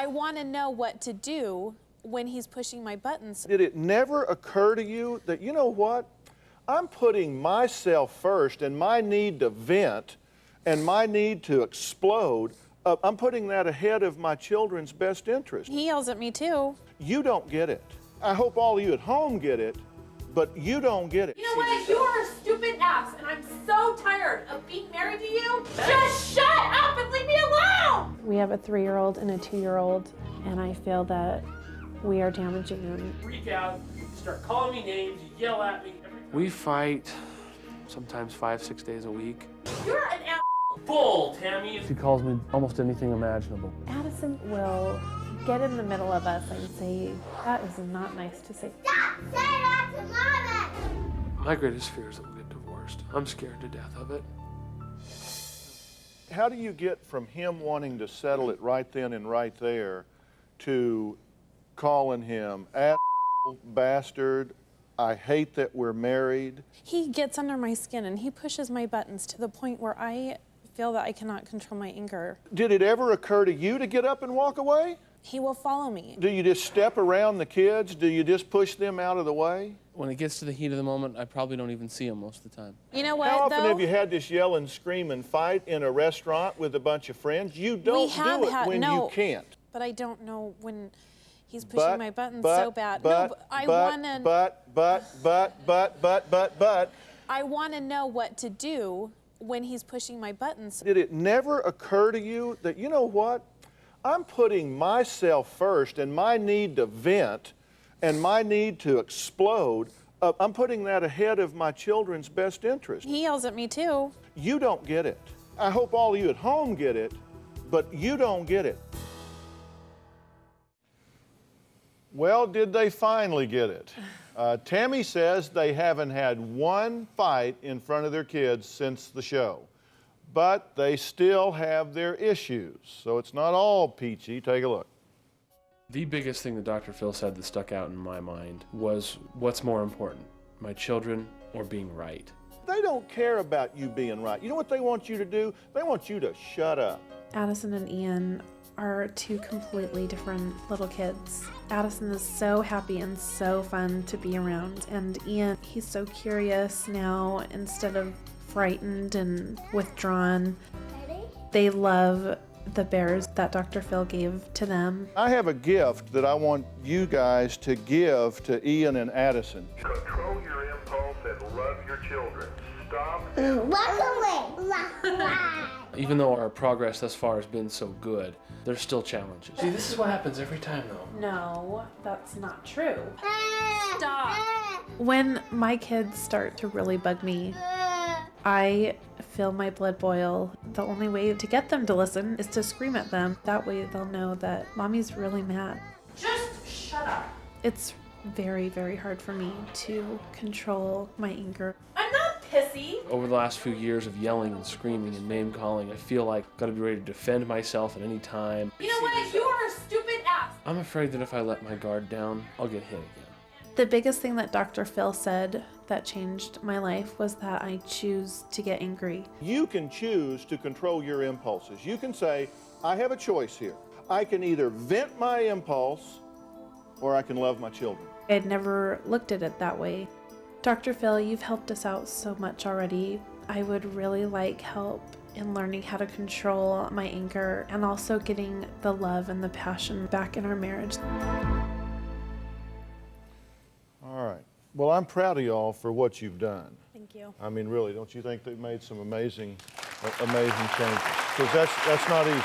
want to know what to do when he's pushing my buttons. Did it never occur to you that, you know what, I'm putting myself first and my need to vent and my need to explode, I'm putting that ahead of my children's best interest. He yells at me too. You don't get it. I hope all of you at home get it, but you don't get it. You know what? You are a stupid ass, and I'm so tired of being married to you. Just shut up and leave me alone! We have a 3-year-old and a 2-year-old, and I feel that we are damaging them. Freak out, start calling me names, you yell at me. We fight sometimes 5-6 days a week. You're an ass. Bull, Tammy. She calls me almost anything imaginable. Addison will get in the middle of us and say, that is not nice to say. Stop saying that to Mama! My greatest fear is that we'll get divorced. I'm scared to death of it. How do you get from him wanting to settle it right then and right there to calling him asshole, bastard, I hate that we're married? He gets under my skin and he pushes my buttons to the point where I feel that I cannot control my anger. Did it ever occur to you to get up and walk away? He will follow me. Do you just step around the kids? Do you just push them out of the way? When it gets to the heat of the moment, I probably don't even see him most of the time. You know what, How often though? have you had this yell and scream and fight in a restaurant with a bunch of friends? You don't do it when you can't. But I don't know when he's pushing my buttons so bad. I want to know what to do when he's pushing my buttons. Did it never occur to you that, you know what, I'm putting myself first and my need to vent and my need to explode, I'm putting that ahead of my children's best interest. He yells at me too. You don't get it. I hope all of you at home get it, but you don't get it. Well, did they finally get it? Tammy says they haven't had one fight in front of their kids since the show, but they still have their issues, so it's not all peachy. Take a look. The biggest thing that Dr. Phil said that stuck out in my mind was, what's more important, my children or being right? They don't care about you being right. You know what they want you to do? They want you to shut up. Addison and Ian are 2 completely different little kids. Addison is so happy and so fun to be around, and Ian, he's so curious now instead of frightened and withdrawn. Ready? They love the bears that Dr. Phil gave to them. I have a gift that I want you guys to give to Ian and Addison. Control your impulse and love your children. Stop. Walk away. Even though our progress thus far has been so good, there's still challenges. See, this is what happens every time, though. No, that's not true. Stop. When my kids start to really bug me, I feel my blood boil. The only way to get them to listen is to scream at them. That way they'll know that Mommy's really mad. Just shut up. It's very, very hard for me to control my anger. I'm not pissy. Over the last few years of yelling and screaming and name calling, I feel like I've got to be ready to defend myself at any time. You know what? You are a stupid ass. I'm afraid that if I let my guard down, I'll get hit again. The biggest thing that Dr. Phil said that changed my life was that I choose to get angry. You can choose to control your impulses. You can say, I have a choice here. I can either vent my impulse or I can love my children. I had never looked at it that way. Dr. Phil, you've helped us out so much already. I would really like help in learning how to control my anger and also getting the love and the passion back in our marriage. All right. Well, I'm proud of y'all for what you've done. Thank you. I mean, really, don't you think they've made some amazing changes? Because that's not easy.